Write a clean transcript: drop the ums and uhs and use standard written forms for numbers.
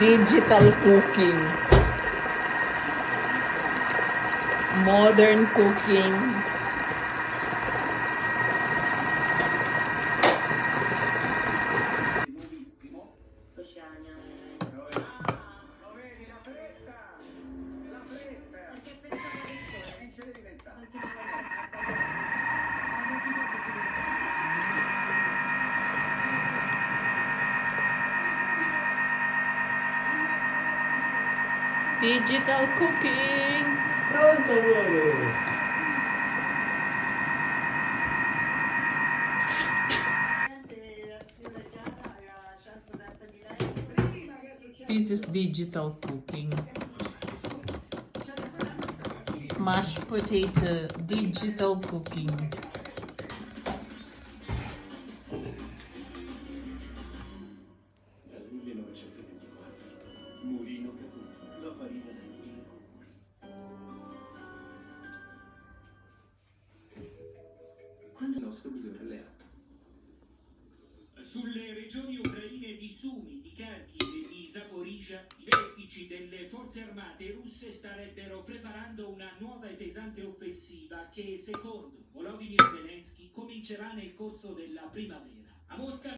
Digital cooking. Modern cooking. Digital cooking. Pronto amore? This is digital cooking. Mashed potato, digital cooking. Dal 1924, Mulino Caputo, la farina del Mulino. Quando il nostro migliore alleato. Sulle regioni ucraine di Sumy, di Kharkiv e di Zaporizhzhia, i vertici delle forze armate russe starebbero preparando una nuova e pesante offensiva che, secondo Volodymyr Zelensky, comincerà nel corso della primavera. A Mosca